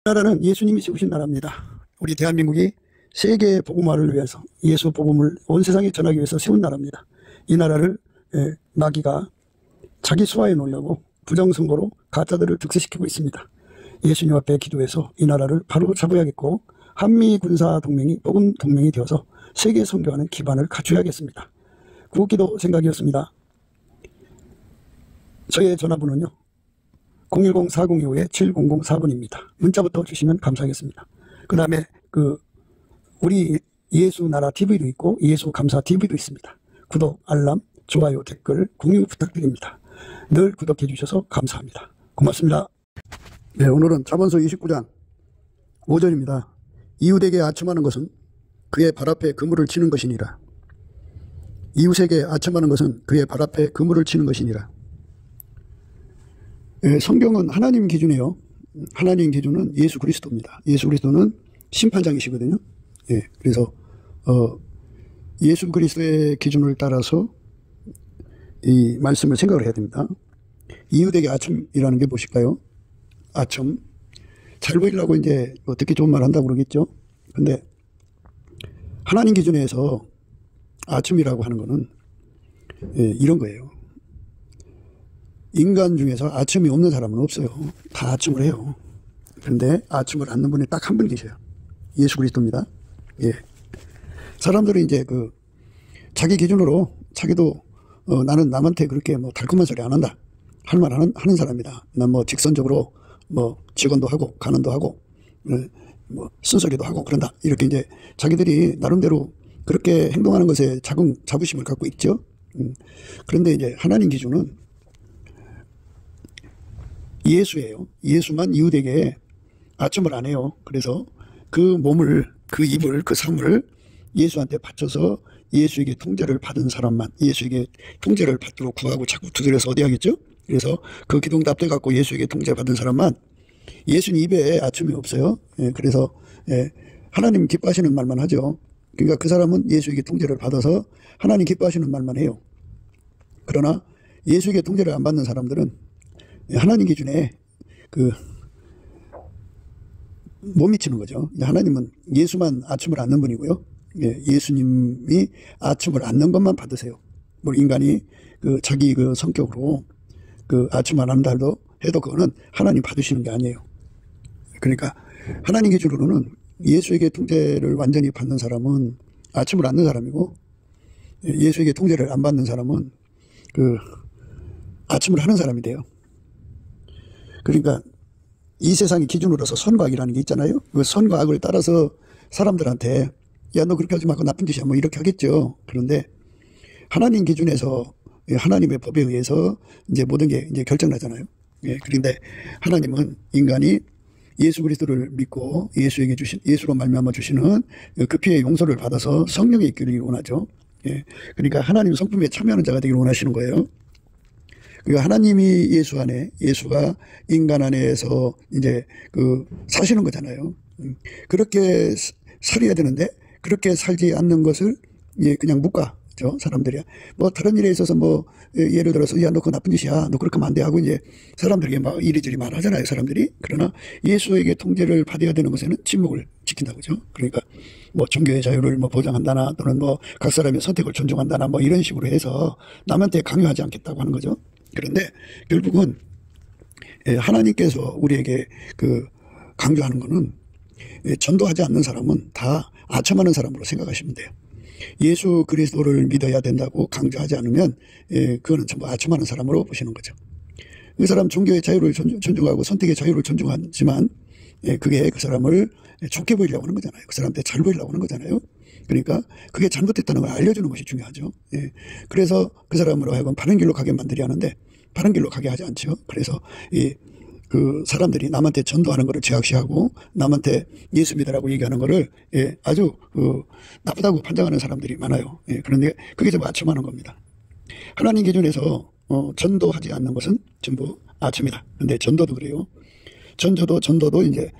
나라는 예수님이 세우신 나라입니다. 우리 대한민국이 세계 복음화를 위해서 예수 복음을 온 세상에 전하기 위해서 세운 나라입니다. 이 나라를 마귀가 자기 수하에 놓으려고 부정선거로 가짜들을 득세시키고 있습니다. 예수님 앞에 기도해서 이 나라를 바로 잡아야겠고 한미 군사 동맹이 복음 동맹이 되어서 세계 선교하는 기반을 갖춰야겠습니다. 구기도 생각이었습니다. 저의 전화번호는요 010-4025-7004번입니다. 문자부터 주시면 감사하겠습니다. 그 다음에 우리 예수 나라 TV도 있고 예수 감사 TV도 있습니다. 구독, 알람, 좋아요, 댓글, 공유 부탁드립니다. 늘 구독해 주셔서 감사합니다. 고맙습니다. 네, 오늘은 잠언서 29장 5절입니다. 이웃에게 아첨하는 것은 그의 발 앞에 그물을 치는 것이니라. 이웃에게 아첨하는 것은 그의 발 앞에 그물을 치는 것이니라. 성경은 하나님 기준이에요. 하나님 기준은 예수 그리스도입니다. 예수 그리스도는 심판장이시거든요. 그래서 예수 그리스도의 기준을 따라서 이 말씀을 생각을 해야 됩니다. 이웃에게 아첨이라는 게 무엇일까요? 아첨. 잘 보이려고 이제 어떻게 좋은 말 한다고 그러겠죠. 근데 하나님 기준에서 아첨이라고 하는 거는 이런 거예요. 인간 중에서 아첨이 없는 사람은 없어요. 다 아첨을 해요. 그런데 아첨을 않는 분이 딱 한 분 계셔요. 예수 그리스도입니다. 사람들은 이제 자기 기준으로 자기도 나는 남한테 그렇게 달콤한 소리 안 한다. 할 말 하는 사람이다. 난 직선적으로 직언도 하고 간언도 하고 쓴소리도 하고 그런다. 이렇게 이제 자기들이 나름대로 그렇게 행동하는 것에 자부심을 갖고 있죠. 그런데 이제 하나님 기준은 예수예요. 예수만 이웃에게 아첨을 안 해요. 그래서 그 몸을, 그 입을, 그 삶을 예수한테 바쳐서 예수에게 통제를 받은 사람만, 예수에게 통제를 받도록 구하고 자꾸 두드려서 어디 하겠죠? 그래서 그 기도응답 갖고 예수에게 통제받은 사람만 예수님 입에 아첨이 없어요. 그래서 하나님 기뻐하시는 말만 하죠. 그러니까 그 사람은 예수에게 통제를 받아서 하나님 기뻐하시는 말만 해요. 그러나 예수에게 통제를 안 받는 사람들은 하나님 기준에 못 미치는 거죠. 하나님은 예수만 아첨을 않는 분이고요. 예수님이 아첨을 않는 것만 받으세요. 인간이 자기 성격으로 아첨 안 한다 해도 그거는 하나님 받으시는 게 아니에요. 그러니까 하나님 기준으로는 예수에게 통제를 완전히 받는 사람은 아첨을 않는 사람이고, 예수에게 통제를 안 받는 사람은 아첨을 하는 사람이 돼요. 그러니까 이 세상의 기준으로서 선과 악이라는 게 있잖아요. 그 선과 악을 따라서 사람들한테 야, 너 그렇게 하지 말고 나쁜 짓이야 이렇게 하겠죠. 그런데 하나님 기준에서 하나님의 법에 의해서 이제 모든 게 이제 결정나잖아요. 그런데 하나님은 인간이 예수 그리스도를 믿고 예수로 말미암아 주시는 그 피의 용서를 받아서 성령에 이끌기를 원하죠. 그러니까 하나님 성품에 참여하는 자가 되기를 원하시는 거예요. 하나님이 예수 안에, 예수가 인간 안에서 이제 사시는 거잖아요. 그렇게 살아야 되는데 그렇게 살지 않는 것을 그냥 묵과죠, 사람들이. 다른 일에 있어서 예를 들어서 야, 너 그거 나쁜 짓이야, 너 그렇게 하면 안 돼 하고 이제 사람들에게 이리저리 말하잖아요, 사람들이. 그러나 예수에게 통제를 받아야 되는 것에는 침묵을 지킨다고죠. 그러니까 종교의 자유를 보장한다나 또는 각 사람의 선택을 존중한다나 이런 식으로 해서 남한테 강요하지 않겠다고 하는 거죠. 그런데 결국은 하나님께서 우리에게 강조하는 것은 전도하지 않는 사람은 다 아첨하는 사람으로 생각하시면 돼요. 예수 그리스도를 믿어야 된다고 강조하지 않으면 그거는 전부 아첨하는 사람으로 보시는 거죠. 그 사람 종교의 자유를 존중하고 선택의 자유를 존중하지만 그게 그 사람을 좋게 보이려고 하는 거잖아요. 그 사람한테 잘 보이려고 하는 거잖아요. 그러니까 그게 잘못됐다는 걸 알려주는 것이 중요하죠. 그래서 그 사람으로 하여금 바른 길로 가게 만들어야 하는데 바른 길로 가게 하지 않죠. 그래서 사람들이 남한테 전도하는 것을 제약시하고 남한테 예수 믿으라고 얘기하는 것을 아주 나쁘다고 판단하는 사람들이 많아요. 그런데 그게 좀 아첨하는 겁니다. 하나님 기준에서 전도하지 않는 것은 전부 아첨이다. 그런데 전도도 그래요. 전도도 이제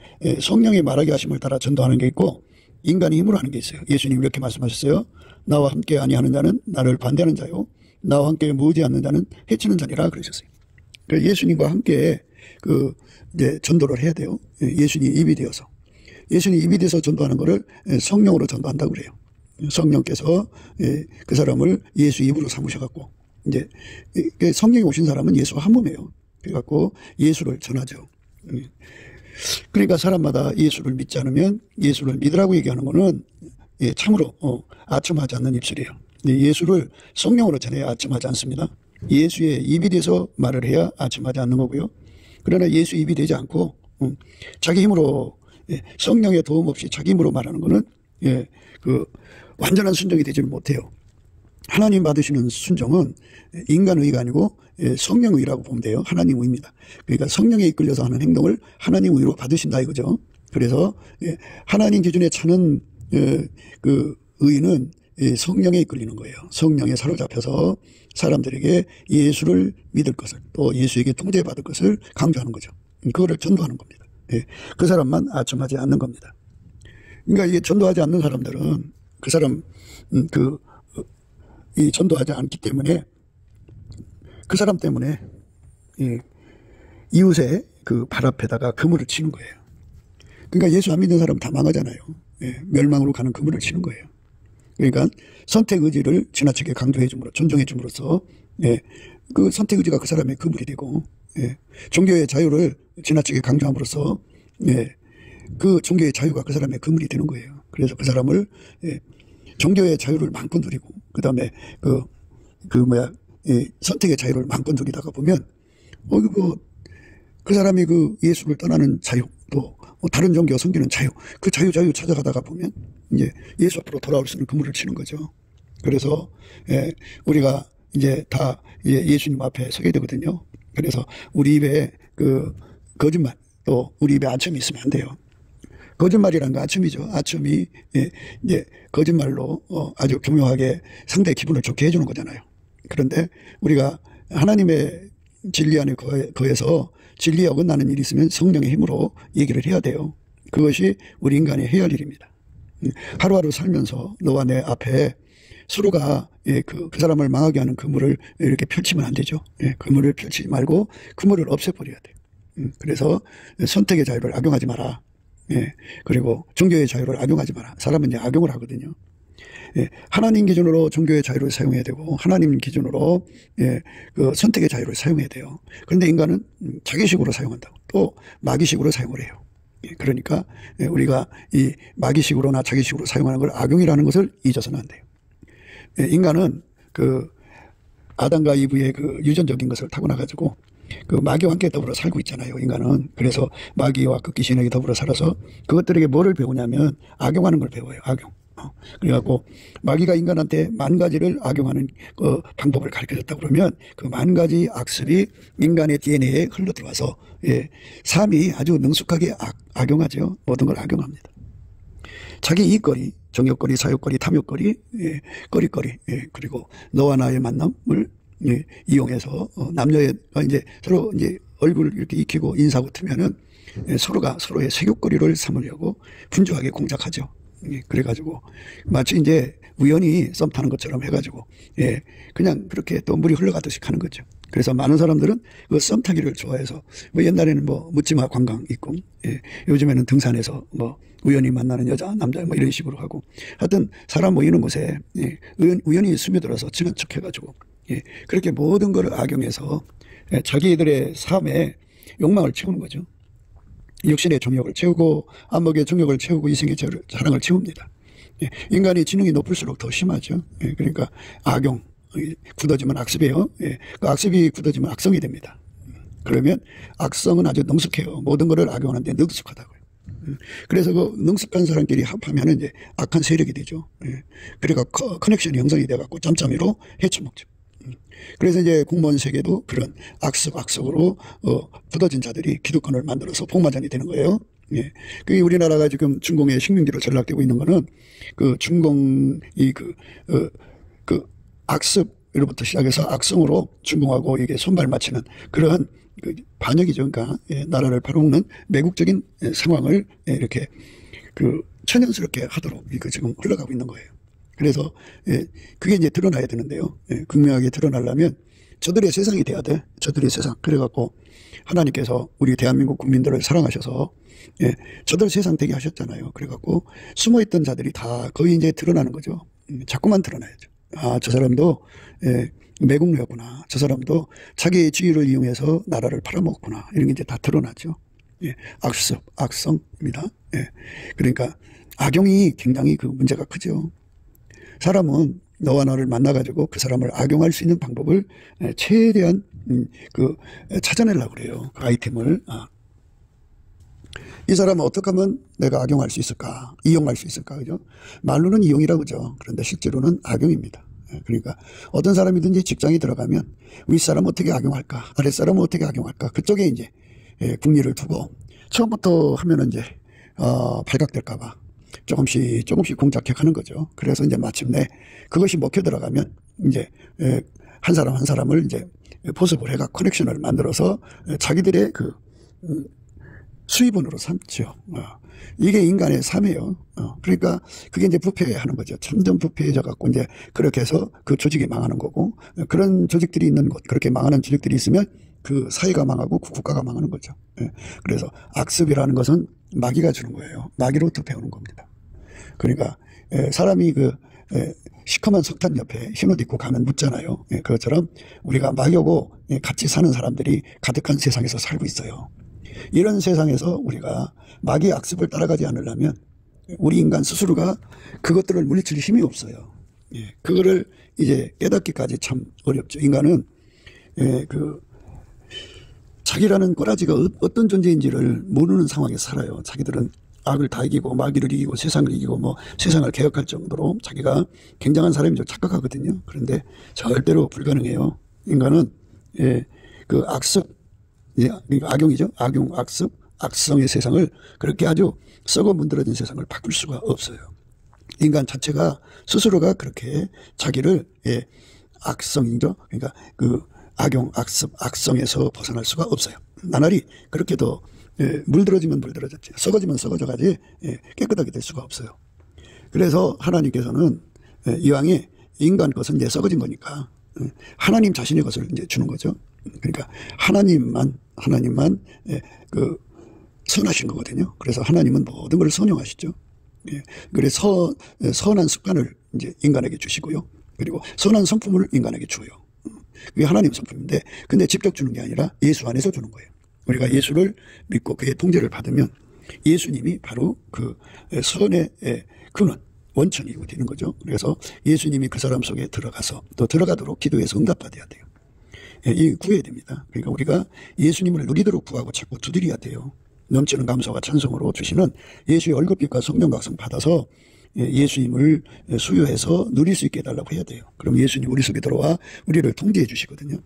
성령의 말하게 하심을 따라 전도하는 게 있고 인간의 힘으로 하는 게 있어요. 예수님이 이렇게 말씀하셨어요. 나와 함께 아니하는 자는 나를 반대하는 자요, 나와 함께 모으지 않는 자는 해치는 자니라 그러셨어요. 그래서 예수님과 함께 이제 전도를 해야 돼요. 예수님 입이 되어서. 예수님 입이 돼서 전도하는 거를 성령으로 전도한다고 그래요. 성령께서 그 사람을 예수 입으로 삼으셔갖고, 이제 성령이 오신 사람은 예수 한 몸이에요. 그래갖고 예수를 전하죠. 그러니까 사람마다 예수를 믿지 않으면 예수를 믿으라고 얘기하는 거는 참으로 아첨하지 않는 입술이에요. 예수를 성령으로 전해야 아첨하지 않습니다. 예수의 입이 돼서 말을 해야 아첨하지 않는 거고요. 그러나 예수 입이 되지 않고 자기 힘으로 성령의 도움 없이 자기 힘으로 말하는 거는 완전한 순종이 되지를 못해요. 하나님 받으시는 순종은 인간의가 아니고 성령의라고 보면 돼요. 하나님의입니다. 그러니까 성령에 이끌려서 하는 행동을 하나님의로 받으신다 이거죠. 그래서 하나님 기준에 차는 그 의는 성령에 이끌리는 거예요. 성령에 사로잡혀서 사람들에게 예수를 믿을 것을, 또 예수에게 통제받을 것을 강조하는 거죠. 그거를 전도하는 겁니다. 그 사람만 아첨하지 않는 겁니다. 그러니까 이게 전도하지 않는 사람들은 그 사람 이 전도하지 않기 때문에 그 사람 때문에 이웃의 그 발 앞에다가 그물을 치는 거예요. 그러니까 예수 안 믿는 사람은 다 망하잖아요. 멸망으로 가는 그물을 치는 거예요. 그러니까 선택 의지를 지나치게 강조해 줌으로, 존중해 줌으로써 그 선택 의지가 그 사람의 그물이 되고, 종교의 자유를 지나치게 강조함으로써 그 종교의 자유가 그 사람의 그물이 되는 거예요. 그래서 그 사람을 종교의 자유를 마음껏 누리고, 그 다음에 선택의 자유를 마음껏 누리다가 보면 그 사람이 그 예수를 떠나는 자유, 또 다른 종교 섬기는 자유, 그 자유 찾아가다가 보면 이제 예수 앞으로 돌아올 수 있는 그물을 치는 거죠. 그래서 우리가 이제 다 예수님 앞에 서게 되거든요. 그래서 우리 입에 그 거짓말, 또 우리 입에 아첨이 있으면 안 돼요. 거짓말이란 거 아첨이죠. 아첨이 이제 거짓말로 아주 교묘하게 상대의 기분을 좋게 해주는 거잖아요. 그런데 우리가 하나님의 진리 안에 거해서 진리에 어긋나는 일이 있으면 성령의 힘으로 얘기를 해야 돼요. 그것이 우리 인간이 해야 할 일입니다. 하루하루 살면서 너와 내 앞에 서로가 그 사람을 망하게 하는 그물을 이렇게 펼치면 안 되죠. 그물을 펼치지 말고 그물을 없애버려야 돼요. 그래서 선택의 자유를 악용하지 마라. 그리고 종교의 자유를 악용하지 마라. 사람은 이제 악용을 하거든요. 하나님 기준으로 종교의 자유를 사용해야 되고, 하나님 기준으로 그 선택의 자유를 사용해야 돼요. 그런데 인간은 자기식으로 사용한다고, 또 마귀식으로 사용을 해요. 그러니까 우리가 이 마귀식으로나 자기식으로 사용하는 걸 악용이라는 것을 잊어서는 안 돼요. 인간은 그 아담과 이브의 그 유전적인 것을 타고나가지고 그 마귀와 함께 더불어 살고 있잖아요, 인간은. 그래서 마귀와 그 귀신에게 더불어 살아서 그것들에게 뭐를 배우냐면 악용하는 걸 배워요, 악용. 그래갖고 마귀가 인간한테 만 가지를 악용하는 그 방법을 가르쳐줬다 그러면 그 만 가지 악습이 인간의 DNA에 흘러들어와서 삶이 아주 능숙하게 악용하죠. 모든 걸 악용합니다. 자기 이익거리, 정욕거리, 사욕거리, 탐욕거리, 거리거리, 그리고 너와 나의 만남을 이용해서 남녀가 이제 서로 이제 얼굴을 이렇게 익히고 인사하고 트면은 서로가 서로의 색욕거리를 삼으려고 분주하게 공작하죠. 그래가지고 마치 이제 우연히 썸 타는 것처럼 해가지고 그냥 그렇게 또 물이 흘러가듯이 하는 거죠. 그래서 많은 사람들은 그 썸 타기를 좋아해서 뭐 옛날에는 뭐 묻지마 관광 있고 요즘에는 등산에서 뭐 우연히 만나는 여자 남자 뭐 이런 식으로 하고, 하여튼 사람 모이는 곳에 우연히 스며들어서 친한 척 해가지고 그렇게 모든 걸 악용해서 자기들의 삶에 욕망을 채우는 거죠. 육신의 정욕을 채우고 안목의 정욕을 채우고 이생의 자랑을 채웁니다. 인간이 지능이 높을수록 더 심하죠. 그러니까 악용, 굳어지면 악습이에요. 그 악습이 굳어지면 악성이 됩니다. 그러면 악성은 아주 능숙해요. 모든 것을 악용하는데 능숙하다고요. 그래서 그 능숙한 사람끼리 합하면 이제 악한 세력이 되죠. 그래가 커넥션이 형성이 돼갖고 짬짬이로 헤쳐먹죠. 그래서 이제 공무원 세계도 그런 악습으로 굳어진 자들이 기득권을 만들어서 복마전이 되는 거예요. 그게 우리나라가 지금 중공의 식민지로 전락되고 있는 거는 그 중공이 그 악습으로부터 시작해서 악성으로 중공하고 이게 손발 맞추는 그러한 그 반역이죠. 그러니까 나라를 팔아먹는 매국적인 상황을 이렇게 그 천연스럽게 하도록 이거 지금 흘러가고 있는 거예요. 그래서 그게 이제 드러나야 되는데요. 극명하게 드러나려면 저들의 세상이 돼야 돼. 저들의 세상. 그래갖고 하나님께서 우리 대한민국 국민들을 사랑하셔서 예, 저들 세상 되게 하셨잖아요. 그래갖고 숨어있던 자들이 다 거의 이제 드러나는 거죠. 자꾸만 드러나야죠. 아, 저 사람도 예, 매국노였구나. 저 사람도 자기의 지위를 이용해서 나라를 팔아먹었구나. 이런 게 이제 다 드러나죠. 예, 악습, 악성입니다. 예, 그러니까 악용이 굉장히 그 문제가 크죠. 사람은 너와 나를 만나가지고 그 사람을 악용할 수 있는 방법을 최대한 찾아내려고 그래요. 그 아이템을. 이 사람은 어떻게 하면 내가 악용할 수 있을까? 이용할 수 있을까? 그죠? 말로는 이용이라고 그러죠. 그런데 실제로는 악용입니다. 그러니까 어떤 사람이든지 직장에 들어가면 윗사람 어떻게 악용할까? 아랫사람은 어떻게 악용할까? 그쪽에 이제 국리를 두고 처음부터 하면은 이제 발각될까봐 조금씩 공작해가는 거죠. 그래서 이제 마침내 그것이 먹혀 들어가면 이제 한 사람 한 사람을 이제 보습을 해가 커넥션을 만들어서 자기들의 그 수입원으로 삼죠. 이게 인간의 삶이에요. 그러니까 그게 이제 부패하는 거죠. 점점 부패해져 갖고 이제 그렇게 해서 그 조직이 망하는 거고, 그런 조직들이 있는 곳, 그렇게 망하는 조직들이 있으면 그 사회가 망하고 그 국가가 망하는 거죠. 그래서 악습이라는 것은 마귀가 주는 거예요. 마귀로부터 배우는 겁니다. 그러니까 사람이 그 시커먼 석탄 옆에 흰옷 입고 가면 묻잖아요. 그것처럼 우리가 마귀하고 같이 사는 사람들이 가득한 세상에서 살고 있어요. 이런 세상에서 우리가 마귀의 악습을 따라가지 않으려면 우리 인간 스스로가 그것들을 물리칠 힘이 없어요. 그거를 이제 깨닫기까지 참 어렵죠. 인간은 자기라는 꼬라지가 어떤 존재인지를 모르는 상황에서 살아요. 자기들은 악을 다 이기고 마귀를 이기고 세상을 이기고 뭐 세상을 개혁할 정도로 자기가 굉장한 사람인 줄 착각하거든요. 그런데 절대로 불가능해요. 인간은 그 악습, 악용이죠. 악용, 악습, 악성의 세상을 그렇게 아주 썩어 문드러진 세상을 바꿀 수가 없어요. 인간 자체가 스스로가 그렇게 자기를 악성이죠. 그러니까 그 악용, 악습, 악성에서 벗어날 수가 없어요. 나날이 그렇게 더 물들어지면 물들어졌지, 썩어지면 썩어져가지 깨끗하게 될 수가 없어요. 그래서 하나님께서는 이왕에 인간 것은 이제 썩어진 거니까 하나님 자신의 것을 이제 주는 거죠. 그러니까 하나님만 그 선하신 거거든요. 그래서 하나님은 모든 걸 선용하시죠. 그래서 선한 습관을 이제 인간에게 주시고요. 그리고 선한 성품을 인간에게 줘요. 그게 하나님 성품인데, 근데 직접 주는 게 아니라 예수 안에서 주는 거예요. 우리가 예수를 믿고 그의 통제를 받으면 예수님이 바로 그 선의 근원, 원천이 되는 거죠. 그래서 예수님이 그 사람 속에 들어가서 또 들어가도록 기도해서 응답받아야 돼요. 이 구해야 됩니다. 그러니까 우리가 예수님을 누리도록 구하고 자꾸 두드려야 돼요. 넘치는 감사와 찬송으로 주시는 예수의 얼굴빛과 성령 각성 받아서 예수님을 수요해서 누릴 수 있게 해달라고 해야 돼요. 그럼 예수님 우리 속에 들어와 우리를 통제해 주시거든요.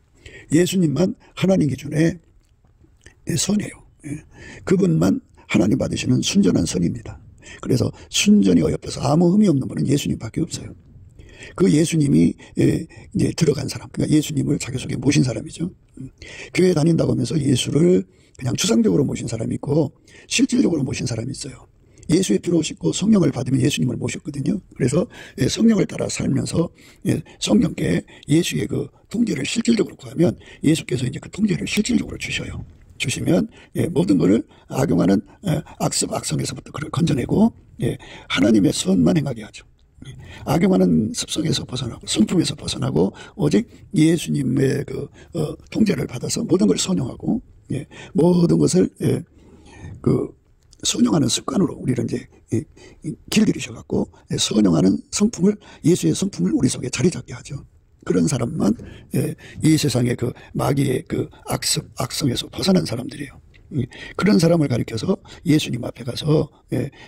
예수님만 하나님 기준에 선이에요. 그분만 하나님 받으시는 순전한 선입니다. 그래서 순전히 어여뻐서 아무 흠이 없는 분은 예수님밖에 없어요. 그 예수님이 이제 들어간 사람, 그러니까 예수님을 자기 속에 모신 사람이죠. 교회 다닌다고 하면서 예수를 그냥 추상적으로 모신 사람이 있고 실질적으로 모신 사람이 있어요. 예수의 피로 씻고 성령을 받으면 예수님을 모셨거든요. 그래서 성령을 따라 살면서 성령께 예수의 그 통제를 실질적으로 구하면 예수께서 이제 그 통제를 실질적으로 주셔요. 주시면 모든 것을 악용하는 악습, 악성에서부터 그를 건져내고 하나님의 선만 행하게 하죠. 악용하는 습성에서 벗어나고 성품에서 벗어나고 오직 예수님의 그 통제를 받아서 모든 걸 선용하고 모든 것을 그 선용하는 습관으로 우리를 이제 길들이셔 갖고 선용하는 성품을, 예수의 성품을 우리 속에 자리 잡게 하죠. 그런 사람만 이 세상의 그 마귀의 그 악습, 악성에서 벗어난 사람들이에요. 그런 사람을 가리켜서 예수님 앞에 가서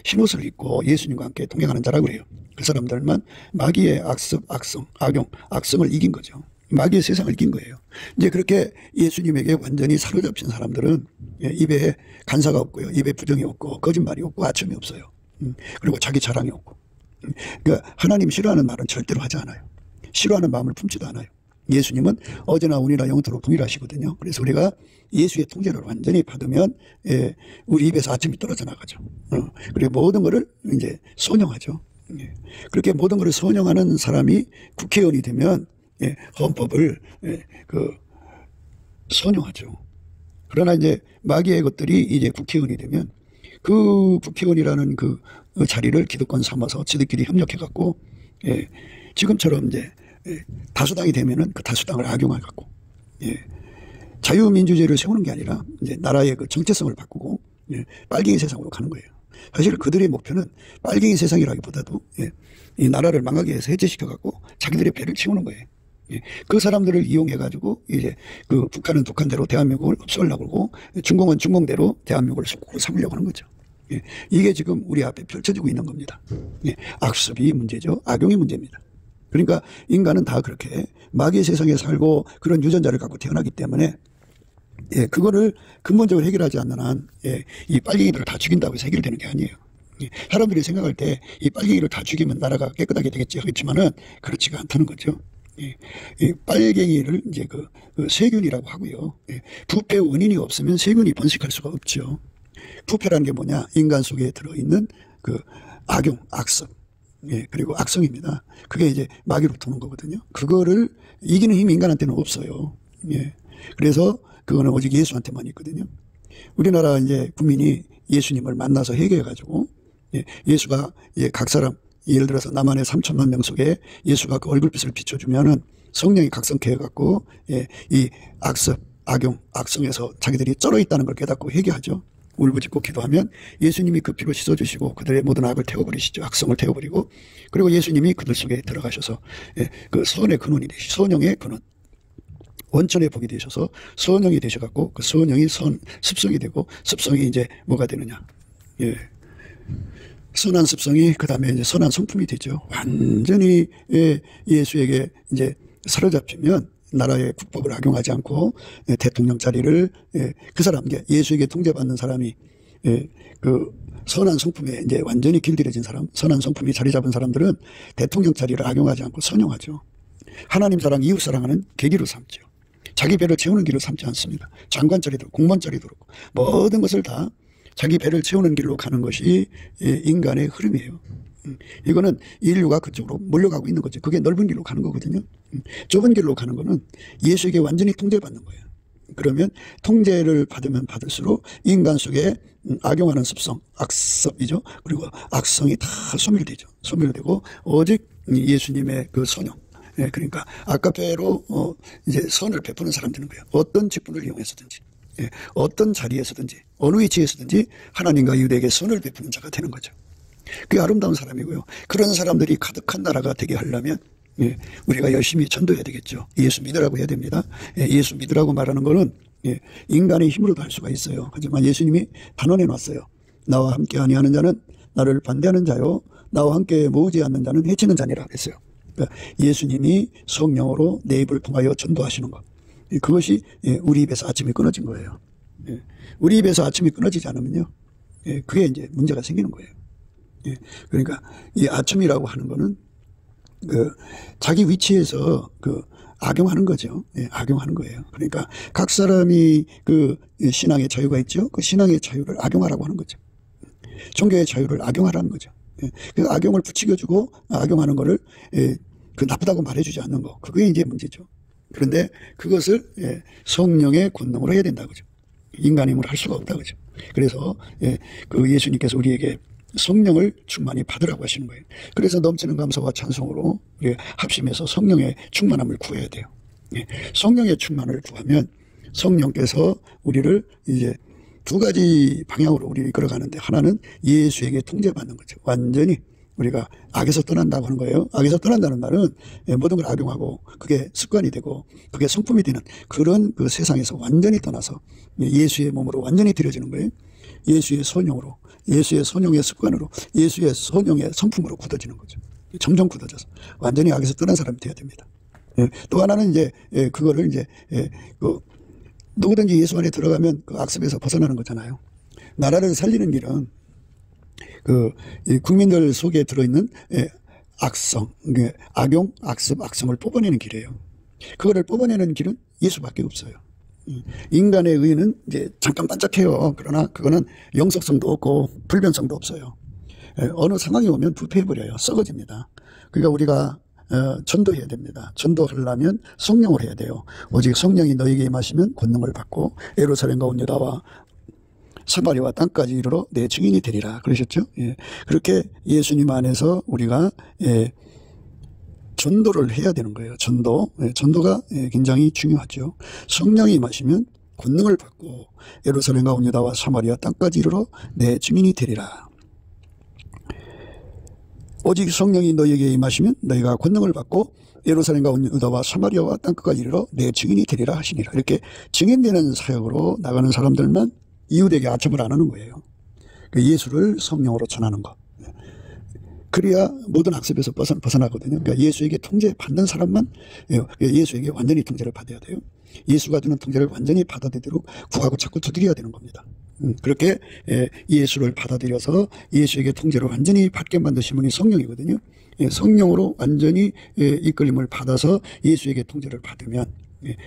흰옷을 입고 예수님과 함께 동행하는 자라고 그래요. 그 사람들만 마귀의 악습, 악성, 악용, 악성을 이긴 거죠. 마귀의 세상을 이긴 거예요. 이제 그렇게 예수님에게 완전히 사로잡힌 사람들은 입에 간사가 없고요. 입에 부정이 없고 거짓말이 없고 아첨이 없어요. 그리고 자기 자랑이 없고. 그러니까 하나님 싫어하는 말은 절대로 하지 않아요. 싫어하는 마음을 품지도 않아요. 예수님은 어제나 오늘이나 영원토록 동일하시거든요. 그래서 우리가 예수의 통제를 완전히 받으면 우리 입에서 아침이 떨어져 나가죠. 그리고 모든 것을 이제 선용하죠. 그렇게 모든 것을 선용하는 사람이 국회의원이 되면 헌법을 선용하죠. 그러나 이제 마귀의 것들이 이제 국회의원이 되면 그 국회의원이라는 그 자리를 기득권 삼아서 지들끼리 협력해갖고 지금처럼 이제 다수당이 되면은 그 다수당을 악용해갖고 자유민주주의를 세우는 게 아니라 이제 나라의 그 정체성을 바꾸고 빨갱이 세상으로 가는 거예요. 사실 그들의 목표는 빨갱이 세상이라기보다도 이 나라를 망하게 해서 해체시켜갖고 자기들의 배를 채우는 거예요. 그 사람들을 이용해가지고 이제 그 북한은 북한대로 대한민국을 흡수하려고 그러고 중공은 중공대로 대한민국을 속국으로 삼으려고 하는 거죠. 이게 지금 우리 앞에 펼쳐지고 있는 겁니다. 악습이 문제죠. 악용이 문제입니다. 그러니까 인간은 다 그렇게 마귀의 세상에 살고 그런 유전자를 갖고 태어나기 때문에 그거를 근본적으로 해결하지 않는 한 이 빨갱이들을 다 죽인다고 해서 해결되는 게 아니에요. 사람들이 생각할 때 이 빨갱이를 다 죽이면 나라가 깨끗하게 되겠지 하겠지만은 그렇지가 않다는 거죠. 이 빨갱이를 이제 그 세균이라고 하고요. 부패 원인이 없으면 세균이 번식할 수가 없죠. 부패라는 게 뭐냐? 인간 속에 들어있는 그 악용, 악성, 그리고 악성입니다. 그게 이제 마귀로 도는 거거든요. 그거를 이기는 힘이 인간한테는 없어요. 그래서 그거는 오직 예수한테만 있거든요. 우리나라 이제 국민이 예수님을 만나서 회개해가지고 예수가 각 사람 예를 들어서 남한의 3천만 명 속에 예수가 그 얼굴빛을 비춰주면은 성령이 각성케 해갖고 이 악습, 악용, 악성에서 자기들이 쩔어 있다는 걸 깨닫고 회개하죠. 울부짖고 기도하면 예수님이 그 피로 씻어주시고 그들의 모든 악을 태워버리시죠. 악성을 태워버리고 그리고 예수님이 그들 속에 들어가셔서 그 선의 근원이 되시죠. 선영의 근원. 원천의 복이 되셔서 선영이 되셔갖고 그 선영이 습성이 되고 습성이 이제 뭐가 되느냐. 선한 습성이 그 다음에 이제 선한 성품이 되죠. 완전히 예수에게 이제 사로잡히면 나라의 국법을 악용하지 않고 대통령 자리를 그 사람, 예수에게 통제받는 사람이 그 선한 성품에 이제 완전히 길들여진 사람, 선한 성품이 자리 잡은 사람들은 대통령 자리를 악용하지 않고 선용하죠. 하나님 사랑, 이웃 사랑하는 계기로 삼죠. 자기 배를 채우는 길로 삼지 않습니다. 장관 자리도 공무원 자리도 그렇고 모든 것을 다 자기 배를 채우는 길로 가는 것이 인간의 흐름이에요. 이거는 인류가 그쪽으로 몰려가고 있는 거죠. 그게 넓은 길로 가는 거거든요. 좁은 길로 가는 거는 예수에게 완전히 통제받는 거예요. 그러면 통제를 받으면 받을수록 인간 속에 악용하는 습성, 악습이죠. 그리고 악성이 다 소멸되죠. 소멸되고 오직 예수님의 그 선용. 그러니까 아까페로 이제 선을 베푸는 사람 되는 거예요. 어떤 직분을 이용해서든지, 어떤 자리에서든지, 어느 위치에서든지 하나님과 유대에게 선을 베푸는 자가 되는 거죠. 그게 아름다운 사람이고요. 그런 사람들이 가득한 나라가 되게 하려면 우리가 열심히 전도해야 되겠죠. 예수 믿으라고 해야 됩니다. 예수 믿으라고 말하는 거는 인간의 힘으로도 할 수가 있어요. 하지만 예수님이 단언해 놨어요. 나와 함께 아니하는 자는 나를 반대하는 자요, 나와 함께 모으지 않는 자는 해치는 자니라 그랬어요. 그러니까 예수님이 성령으로 내 입을 통하여 전도하시는 것, 그것이 우리 입에서 아침이 끊어진 거예요. 우리 입에서 아침이 끊어지지 않으면요, 그게 이제 문제가 생기는 거예요. 그러니까 이 아침이라고 하는 거는 그 자기 위치에서 그 악용하는 거죠. 악용하는 거예요. 그러니까 각 사람이 그 신앙의 자유가 있죠. 그 신앙의 자유를 악용하라고 하는 거죠. 종교의 자유를 악용하라는 거죠. 그 악용을 부추겨주고 악용하는 거를 그 나쁘다고 말해주지 않는 거, 그게 이제 문제죠. 그런데 그것을 성령의 권능으로 해야 된다 그죠. 인간 힘으로 할 수가 없다 그죠. 그래서 그 예수님께서 우리에게 성령을 충만히 받으라고 하시는 거예요. 그래서 넘치는 감사와 찬송으로 우리 합심해서 성령의 충만함을 구해야 돼요. 성령의 충만을 구하면 성령께서 우리를 이제 두 가지 방향으로 우리를 이끌어가는데, 하나는 예수에게 통제받는 거죠. 완전히 우리가 악에서 떠난다고 하는 거예요. 악에서 떠난다는 말은 모든 걸 악용하고 그게 습관이 되고 그게 성품이 되는 그런 그 세상에서 완전히 떠나서 예수의 몸으로 완전히 들여지는 거예요. 예수의 선용으로, 예수의 선용의 습관으로, 예수의 선용의 성품으로 굳어지는 거죠. 점점 굳어져서 완전히 악에서 떠난 사람이 되어야 됩니다. 또 하나는 이제 그거를 이제 그 누구든지 예수 안에 들어가면 그 악습에서 벗어나는 거잖아요. 나라를 살리는 길은 그 국민들 속에 들어있는 악성, 악용, 악습, 악성을 뽑아내는 길이에요. 그거를 뽑아내는 길은 예수밖에 없어요. 인간의 의는 이제 잠깐 반짝해요. 그러나 그거는 영속성도 없고 불변성도 없어요. 어느 상황이 오면 부패해버려요. 썩어집니다. 그러니까 우리가 전도해야 됩니다. 전도하려면 성령으로 해야 돼요. 오직 성령이 너에게 임하시면 권능을 받고 예루살렘과 온 유다와 사마리아와 땅까지 이르러 내 증인이 되리라 그러셨죠. 예. 그렇게 예수님 안에서 우리가 전도를 해야 되는 거예요. 전도. 전도가 굉장히 중요하죠. 성령이 임하시면 권능을 받고 예루살렘과 온 유다와 사마리아 땅까지 이르러 내 증인이 되리라. 오직 성령이 너희에게 임하시면 너희가 권능을 받고 예루살렘과 온 유다와 사마리아와 땅끝까지 이르러 내 증인이 되리라 하시니라. 이렇게 증인되는 사역으로 나가는 사람들만 이웃에게 아첨을 안 하는 거예요. 예수를 성령으로 전하는 것. 그래야 모든 악습에서 벗어나거든요. 그러니까 예수에게 통제 받는 사람만 예수에게 완전히 통제를 받아야 돼요. 예수가 주는 통제를 완전히 받아들이도록 구하고 자꾸 두드려야 되는 겁니다. 그렇게 예수를 받아들여서 예수에게 통제를 완전히 받게 만드신 분이 성령이거든요. 성령으로 완전히 이끌림을 받아서 예수에게 통제를 받으면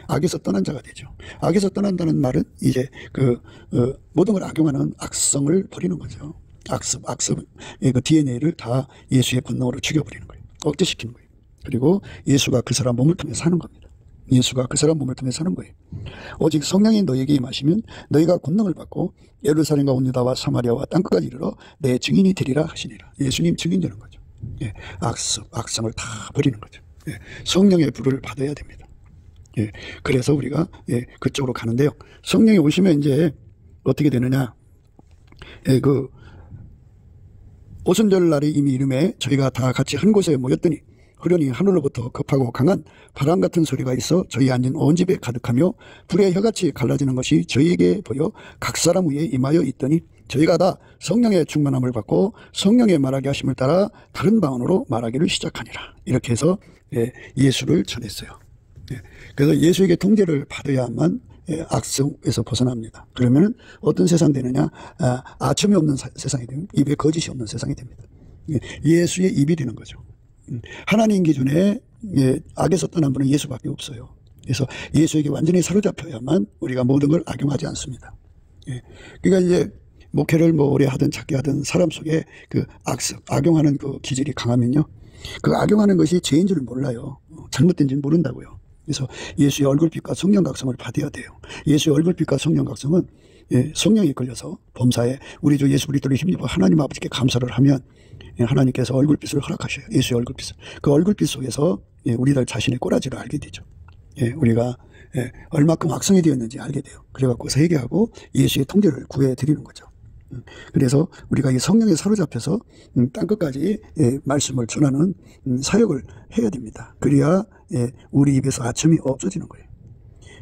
악에서 떠난 자가 되죠. 악에서 떠난다는 말은 이제 모든 걸 악용하는 악성을 버리는 거죠. 악습, 그 DNA를 다 예수의 권능으로 죽여버리는 거예요. 억제시키는 거예요. 그리고 예수가 그 사람 몸을 통해 사는 겁니다. 예수가 그 사람 몸을 통해 사는 거예요. 오직 성령이 너에게 임하시면 너희가 권능을 받고 예루살렘과 온 유다와 사마리아와 땅끝까지 이르러 내 증인이 되리라 하시니라. 예수님 증인 되는 거죠. 악습, 악성을 다 버리는 거죠. 성령의 불을 받아야 됩니다. 그래서 우리가 그쪽으로 가는데요. 성령이 오시면 이제 어떻게 되느냐? 오순절 날이 이미 이름에 저희가 다 같이 한 곳에 모였더니 그러니 하늘로부터 급하고 강한 바람 같은 소리가 있어 저희 앉은 온 집에 가득하며 불의 혀같이 갈라지는 것이 저희에게 보여 각 사람 위에 임하여 있더니 저희가 다 성령의 충만함을 받고 성령의 말하게 하심을 따라 다른 방언으로 말하기를 시작하니라. 이렇게 해서 예수를 전했어요. 그래서 예수에게 통제를 받아야만 악성에서 벗어납니다. 그러면 어떤 세상 되느냐? 아첨이 없는 세상이 되면 입에 거짓이 없는 세상이 됩니다. 예수의 입이 되는 거죠. 하나님 기준에 악에서 떠난 분은 예수밖에 없어요. 그래서 예수에게 완전히 사로잡혀야만 우리가 모든 걸 악용하지 않습니다. 그러니까 이제 목회를 오래 하든 작게 하든 사람 속에 악용하는 그 기질이 강하면요. 그 악용하는 것이 죄인 줄 몰라요. 잘못된지는 모른다고요. 그래서 예수의 얼굴빛과 성령 각성을 받아야 돼요. 예수의 얼굴빛과 성령 각성은 성령이 걸려서 범사에 우리 주 예수 그리스도를 힘입어 하나님 아버지께 감사를 하면 하나님께서 얼굴빛을 허락하셔요. 예수의 얼굴빛을. 그 얼굴빛 속에서 우리들 자신의 꼬라지를 알게 되죠. 우리가 얼마큼 악성이 되었는지 알게 돼요. 그래갖고 회개하고 예수의 통제를 구해드리는 거죠. 그래서 우리가 이 성령에 사로잡혀서 땅끝까지 말씀을 전하는 사역을 해야 됩니다. 그래야 우리 입에서 아첨이 없어지는 거예요.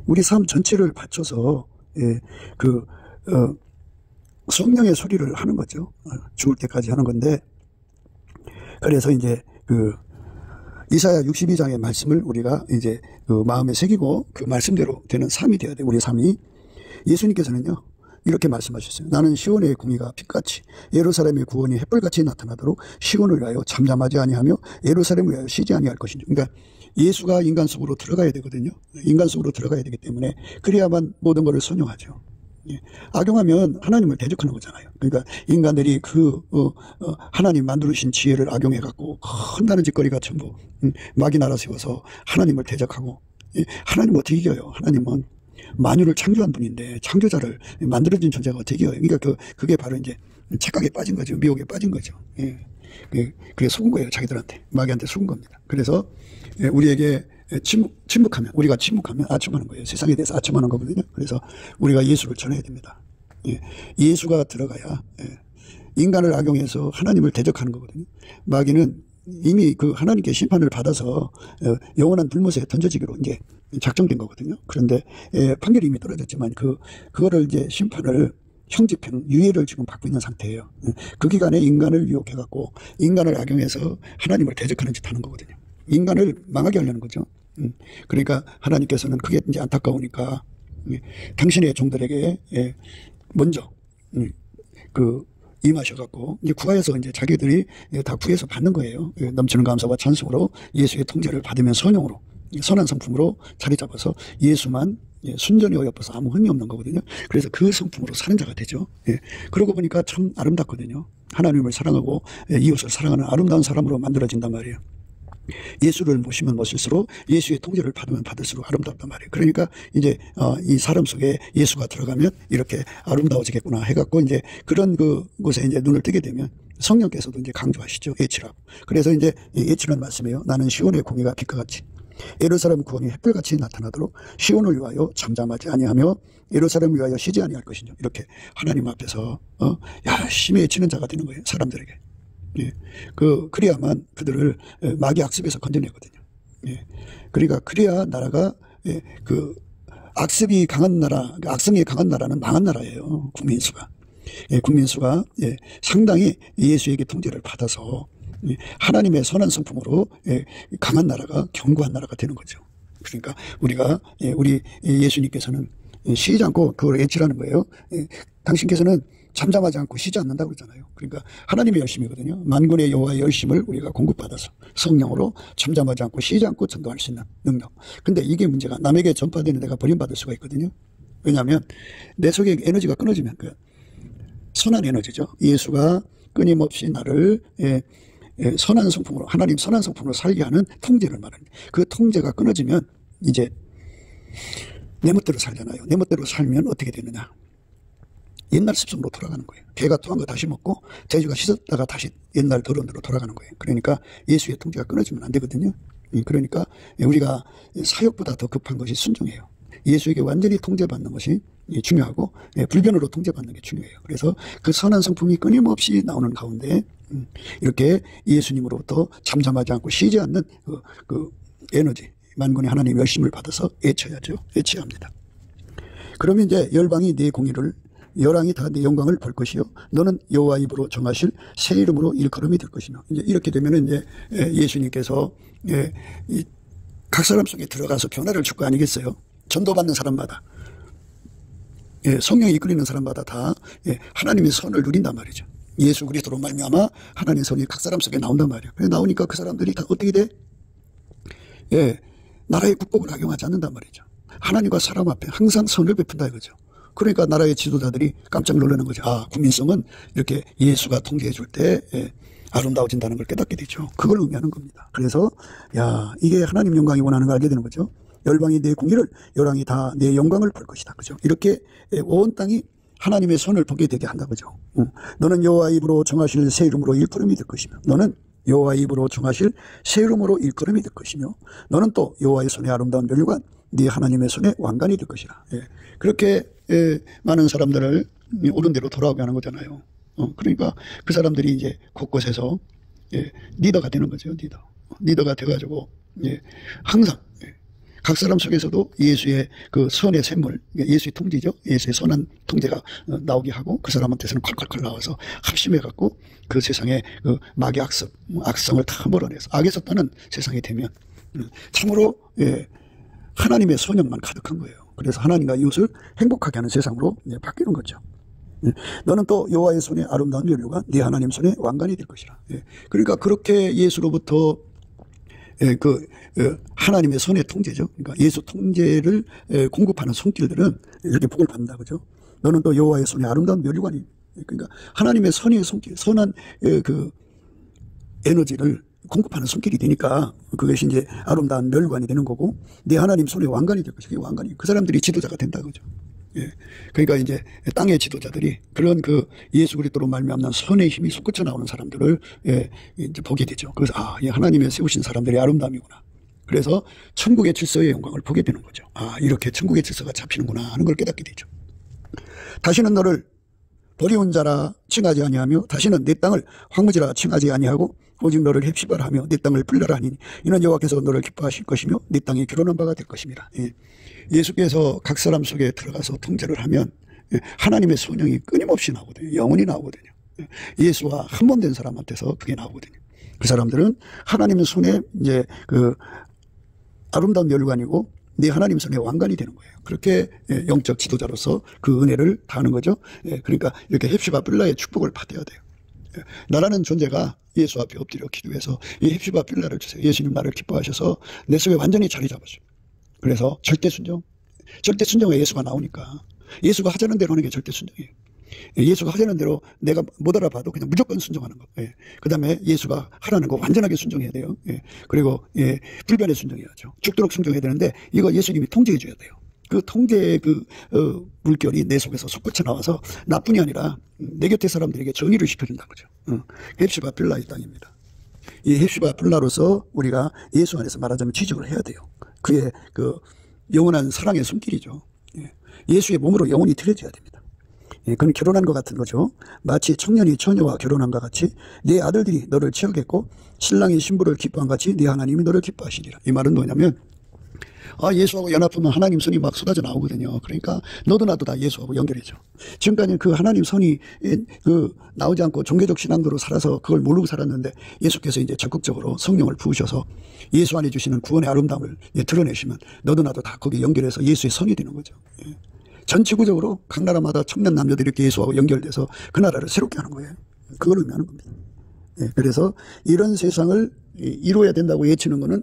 우리 삶 전체를 바쳐서 성령의 소리를 하는 거죠. 죽을 때까지 하는 건데, 그래서 이제 이사야 62장의 말씀을 우리가 이제 마음에 새기고 그 말씀대로 되는 삶이 돼야 돼요. 우리 삶이. 예수님께서는요 이렇게 말씀하셨어요. 나는 시온의 공의가 빛같이 예루살렘의 구원이 햇불같이 나타나도록 시온을 위하여 잠잠하지 아니하며 예루살렘을 위하여 쉬지 아니할 것이니. 그러니까 예수가 인간 속으로 들어가야 되거든요. 인간 속으로 들어가야 되기 때문에 그래야만 모든 것을 선용하죠. 악용하면 하나님을 대적하는 거잖아요. 그러니까 인간들이 하나님 만들으신 지혜를 악용해 갖고 한다는 짓거리가 전부 막이 날아 세워서 하나님을 대적하고, 하나님 어떻게 이겨요? 하나님은 만유를 창조한 분인데 창조자를 만들어진 존재가 어떻게 이겨요? 그러니까 그게 바로 이제 착각에 빠진 거죠. 미혹에 빠진 거죠. 그게 속은 거예요. 자기들한테. 마귀한테 속은 겁니다. 그래서 우리에게 침묵하면, 우리가 침묵하면 아첨하는 거예요. 세상에 대해서 아첨하는 거거든요. 그래서 우리가 예수를 전해야 됩니다. 예수가 들어가야 인간을 악용해서 하나님을 대적하는 거거든요. 마귀는 이미 하나님께 심판을 받아서 영원한 불못에 던져지기로 이제 작정된 거거든요. 그런데 판결이 이미 떨어졌지만 그거를 이제 심판을 형집행, 유예를 지금 받고 있는 상태예요. 그 기간에 인간을 유혹해갖고 인간을 악용해서 하나님을 대적하는 짓 하는 거거든요. 인간을 망하게 하려는 거죠. 그러니까 하나님께서는 그게 이제 안타까우니까 당신의 종들에게 먼저 임하셔갖고 이제 구하여서 이제 자기들이 다 구해서 받는 거예요. 넘치는 감사와 찬송으로 예수의 통제를 받으면 선용으로 선한 성품으로 자리 잡아서 예수만 순전히 어여뻐서 아무 흠이 없는 거거든요. 그래서 그 성품으로 사는 자가 되죠. 그러고 보니까 참 아름답거든요. 하나님을 사랑하고 이웃을 사랑하는 아름다운 사람으로 만들어진단 말이에요. 예수를 모시면 모실수록 예수의 통제를 받으면 받을수록 아름답단 말이에요. 그러니까 이제 이 사람 속에 예수가 들어가면 이렇게 아름다워지겠구나 해갖고 이제 그런 곳에 이제 눈을 뜨게 되면 성령께서도 이제 강조하시죠. 예치라고. 그래서 이제 예치는 말씀이에요. 나는 시온의 공의가 빛과 같이 예루살렘 구원이 햇불같이 나타나도록 시온을 위하여 잠잠하지 아니하며 예루살렘을 위하여 쉬지 아니할 것이냐. 이렇게 하나님 앞에서 열심히 외치는 자가 되는 거예요. 사람들에게. 예. 그래야만 그들을 마귀 악습에서 건져내거든요. 예. 그러니까 그래야 나라가 악습이 강한 나라, 악성이 강한 나라는 망한 나라예요. 국민수가. 예, 국민수가 상당히 예수에게 통제를 받아서 하나님의 선한 성품으로 강한 나라가 견고한 나라가 되는 거죠. 그러니까 우리 예수님께서는 쉬지 않고 그걸 외치라는 거예요. 당신께서는 잠잠하지 않고 쉬지 않는다고 그러잖아요. 그러니까 하나님의 열심이거든요. 만군의 여호와의 열심을 우리가 공급받아서 성령으로 잠잠하지 않고 쉬지 않고 전도할 수 있는 능력. 근데 이게 문제가 남에게 전파되는 데가 버림받을 수가 있거든요. 왜냐하면 내 속에 에너지가 끊어지면 선한 에너지죠. 예수가 끊임없이 나를 선한 성품으로 하나님 선한 성품으로 살게 하는 통제를 말합니다. 그 통제가 끊어지면 이제 내 멋대로 살잖아요. 내 멋대로 살면 어떻게 되느냐. 옛날 습성으로 돌아가는 거예요. 개가 토한 거 다시 먹고 돼지가 씻었다가 다시 옛날 더러운 대로 돌아가는 거예요. 그러니까 예수의 통제가 끊어지면 안 되거든요. 그러니까 우리가 사역보다 더 급한 것이 순종이에요. 예수에게 완전히 통제받는 것이 중요하고 불변으로 통제받는 게 중요해요. 그래서 그 선한 성품이 끊임없이 나오는 가운데 이렇게 예수님으로부터 잠잠하지 않고 쉬지 않는 그 에너지, 만군의 하나님의 열심을 받아서 외쳐야죠. 외쳐야 합니다. 그러면 이제 열방이 네 공의를 열왕이 다 네 영광을 볼 것이요 너는 여호와 입으로 정하실 새 이름으로 일컬음이 될 것이며 이제 이렇게 되면은 이제 예수님께서 각 사람 속에 들어가서 변화를 줄 거 아니겠어요? 전도받는 사람마다 성령이 이끌리는 사람마다 다 하나님의 선을 누린단 말이죠. 예수 그리스도로 말미암아 하나님의 선이 각 사람 속에 나온단 말이에요. 그래서 나오니까 그 사람들이 다 어떻게 돼? 나라의 국복을 악용하지 않는단 말이죠. 하나님과 사람 앞에 항상 선을 베푼다 이거죠. 그러니까 나라의 지도자들이 깜짝 놀라는 거죠. 국민성은 이렇게 예수가 통제해 줄 때 아름다워진다는 걸 깨닫게 되죠. 그걸 의미하는 겁니다. 그래서 이게 하나님 영광이 원하는 걸 알게 되는 거죠. 열방이 내 공의를 열왕이 다 내 영광을 볼 것이다. 그죠? 이렇게 온 땅이 하나님의 선을 보게 되게 한다. 그죠? 너는 여호와 입으로 정하실 새 이름으로 일컬음이 될 것이며 너는 여호와 입으로 정하실 새 이름으로 일컬음이 될 것이며 너는 또 여호와의 손에 아름다운 멸류관 네 하나님의 손에 왕관이 될 것이라. 그렇게 많은 사람들을 옳은 대로 돌아오게 하는 거잖아요. 그러니까 그 사람들이 이제 곳곳에서 리더가 되는 거죠. 리더가 돼가지고 항상 각 사람 속에서도 예수의 그 선의 샘물, 예수의 통제죠. 예수의 선한 통제가 나오게 하고 그 사람한테서는 컬컬컬 나와서 합심해갖고 그 세상에 그 마귀 악성을 다 몰아내서 악에서 떠는 세상이 되면 참으로 하나님의 선영만 가득한 거예요. 그래서 하나님과 이웃을 행복하게 하는 세상으로 바뀌는 거죠. 너는 또 여호와의 손에 아름다운 멸류관 네 하나님 손에 왕관이 될 것이라. 그러니까 그렇게 예수로부터 하나님의 손의 통제죠. 그러니까 예수 통제를 공급하는 손길들은 이렇게 복을 받는다. 그죠? 너는 또 여호와의 손에 아름다운 멸류관이, 그러니까 하나님의 선의 손길, 선한 에너지를 공급하는 손길이 되니까 그것이 이제 아름다운 멸관이 되는 거고 내 하나님 손에 왕관이 될 것이 왕관이 그 사람들이 지도자가 된다 그죠. 그러니까 이제 땅의 지도자들이 그런 예수 그리스도로 말미암는 선의 힘이 솟구쳐 나오는 사람들을 이제 보게 되죠. 그래서 하나님의 세우신 사람들의 아름다움이구나. 그래서 천국의 질서의 영광을 보게 되는 거죠. 이렇게 천국의 질서가 잡히는구나 하는 걸 깨닫게 되죠. 다시는 너를 버리운 자라 칭하지 아니하며 다시는 내 땅을 황무지라 칭하지 아니하고 오직 너를 헵시바라 하며 내 땅을 불려라 하니 이는 여호와께서 너를 기뻐하실 것이며 내 땅이 결혼한 바가 될 것입니다. 예수께서 각 사람 속에 들어가서 통제를 하면 하나님의 선영이 끊임없이 나오거든요. 영원히 나오거든요. 예수와 한 번 된 사람한테서 그게 나오거든요. 그 사람들은 하나님의 손에 이제 아름다운 멸관이고 내 하나님 손에 왕관이 되는 거예요. 그렇게 영적 지도자로서 그 은혜를 다하는 거죠. 그러니까 이렇게 헵시바 빌라의 축복을 받아야 돼요. 나라는 존재가 예수 앞에 엎드려 기도해서 이 헵시바 빌라를 주세요. 예수님 나를 기뻐하셔서 내 속에 완전히 자리 잡으시고 그래서 절대 순종에 예수가 나오니까 예수가 하자는 대로 하는 게 절대 순종이에요. 예수가 하자는 대로 내가 못 알아봐도 그냥 무조건 순종하는 거. 예. 그 다음에 예수가 하라는 거 완전하게 순종해야 돼요. 예. 그리고 불변에 순종해야죠. 죽도록 순종해야 되는데 이거 예수님이 통제해 줘야 돼요. 그 통제의 물결이 내 속에서 솟구쳐 나와서 나뿐이 아니라 내 곁에 사람들에게 정의를 시켜준다는 거죠. 헵시바 빌라의 땅입니다. 이 헵시바 빌라로서 우리가 예수 안에서 말하자면 취직을 해야 돼요. 그의 영원한 사랑의 손길이죠. 예수의 몸으로 영혼이 들여져야 됩니다. 그건 결혼한 것 같은 거죠. 마치 청년이 처녀와 결혼한 것 같이 네 아들들이 너를 취하겠고 신랑이 신부를 기뻐한 같이 네 하나님이 너를 기뻐하시리라. 이 말은 뭐냐면 예수하고 연합하면 하나님 손이 막 쏟아져 나오거든요. 그러니까 너도 나도 다 예수하고 연결해줘. 지금까지 그 하나님 손이 나오지 않고 종교적 신앙도로 살아서 그걸 모르고 살았는데 예수께서 이제 적극적으로 성령을 부으셔서 예수 안에 주시는 구원의 아름다움을 드러내시면 너도 나도 다 거기에 연결해서 예수의 선이 되는 거죠. 전 지구적으로 각 나라마다 청년 남녀들이 이렇게 예수하고 연결돼서 그 나라를 새롭게 하는 거예요. 그걸 의미하는 겁니다. 그래서 이런 세상을 이루어야 된다고 외치는 거는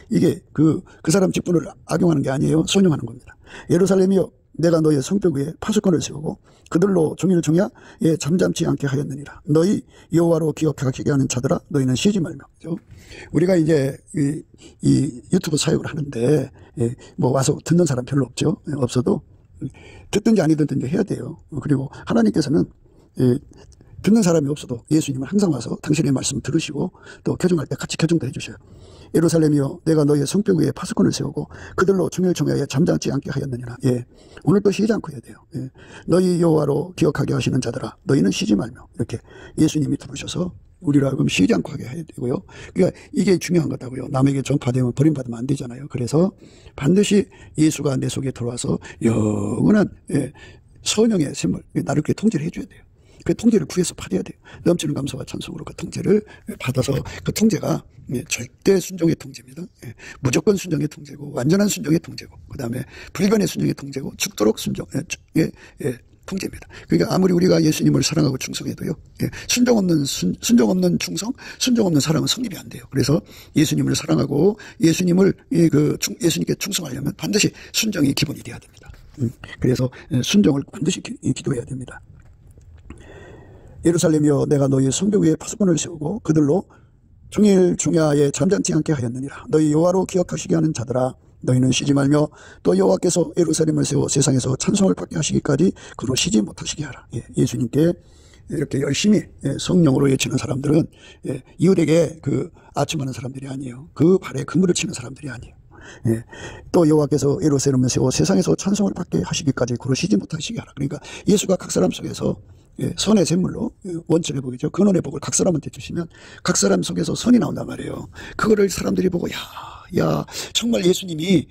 이게 그 사람 직분을 악용하는 게 아니에요. 선용하는 겁니다. 예루살렘이여 내가 너의 성벽 위에 파수꾼을 세우고 그들로 종일 종야 잠잠치 않게 하였느니라. 너희 여호와로 기억하게 하는 자들아 너희는 쉬지 말며. 우리가 이제 이 유튜브 사역을 하는데 뭐 와서 듣는 사람 별로 없죠. 없어도 듣든지 아니든지 해야 돼요. 그리고 하나님께서는 듣는 사람이 없어도 예수님은 항상 와서 당신의 말씀 들으시고 또 교정할 때 같이 교정도 해주셔요. 예루살렘이여 내가 너의 성벽 위에 파수꾼을 세우고 그들로 중일 종야에 잠잠지 않게 하였느니라. 오늘 또 쉬지 않고 해야 돼요. 너희 여호와로 기억하게 하시는 자들아 너희는 쉬지 말며. 이렇게 예수님이 부르셔서 우리로 하여금 쉬지 않고 하게 해야 되고요. 그러니까 이게 중요한 거다고요. 남에게 전파되면 버림받으면 안 되잖아요. 그래서 반드시 예수가 내 속에 들어와서 영원한 선영의 샘을 나를 이렇게 통제를 해줘야 돼요. 그 통제를 구해서 받아야 돼요. 넘치는 감사와 찬송으로 그 통제를 받아서 그 통제가 절대 순종의 통제입니다. 무조건 순종의 통제고 완전한 순종의 통제고 그다음에 불변의 순종의 통제고 죽도록 순종의 통제입니다. 그러니까 아무리 우리가 예수님을 사랑하고 충성해도요. 순종 없는 충성, 순종 없는 사랑은 성립이 안 돼요. 그래서 예수님을 사랑하고 예수님께 충성하려면 반드시 순종이 기본이 돼야 됩니다. 그래서 순종을 반드시 기도해야 됩니다. 예루살렘이여 내가 너희 성벽 위에 파수꾼을 세우고 그들로 종일 종야에 잠잠지 않게 하였느니라. 너희 여호와로 기억하시게 하는 자들아 너희는 쉬지 말며 또 여호와께서 예루살렘을 세워 세상에서 찬송을 받게 하시기까지 그로 쉬지 못하시게 하라. 예수님께 이렇게 열심히 성령으로 외치는 사람들은 이웃에게 아첨하는 사람들이 아니에요. 그 발에 그물을 치는 사람들이 아니에요. 또 여호와께서 예루살렘을 세워 세상에서 찬송을 받게 하시기까지 그로 쉬지 못하시게 하라. 그러니까 예수가 각 사람 속에서 선의 샘물로 원천의 복이죠. 근원의 복을 각 사람한테 주시면 각 사람 속에서 선이 나온단 말이에요. 그거를 사람들이 보고 야 정말 예수님이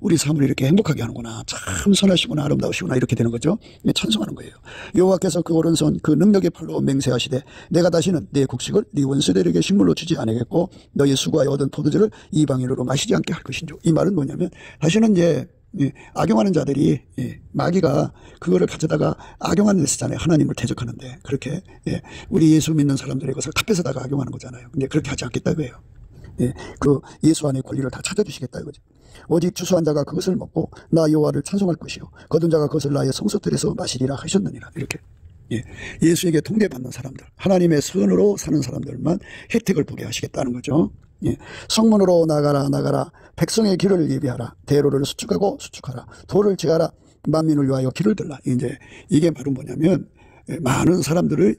우리 삶을 이렇게 행복하게 하는구나. 참 선하시구나 아름다우시구나 이렇게 되는 거죠. 찬송하는 거예요. 여호와께서 그 오른손 그 능력의 팔로 맹세하시되 내가 다시는 내 국식을 네 원수들에게 식물로 주지 아니겠고 너희 수고하여 얻은 포도주를 이방인으로 마시지 않게 할 것인지. 이 말은 뭐냐면 다시는 이제 악용하는 자들이 마귀가 그거를 가져다가 악용하는 데 쓰잖아요. 하나님을 대적하는데 그렇게 우리 예수 믿는 사람들의 것을 다 뺏어다가 악용하는 거잖아요. 근데 그렇게 하지 않겠다 이거예요. 그 예수 안의 권리를 다 찾아주시겠다 이거죠. 오직 추수한 자가 그것을 먹고 나 여호와를 찬송할 것이요 거둔 자가 그것을 나의 성소들에서 마시리라 하셨느니라. 이렇게 예수에게 통제받는 사람들, 하나님의 선으로 사는 사람들만 혜택을 보게 하시겠다는 거죠. 성문으로 나가라 백성의 길을 예비하라. 대로를 수축하고 수축하라. 돌을 제하라. 만민을 위하여 길을 들라. 이제 이게 바로 뭐냐면 많은 사람들을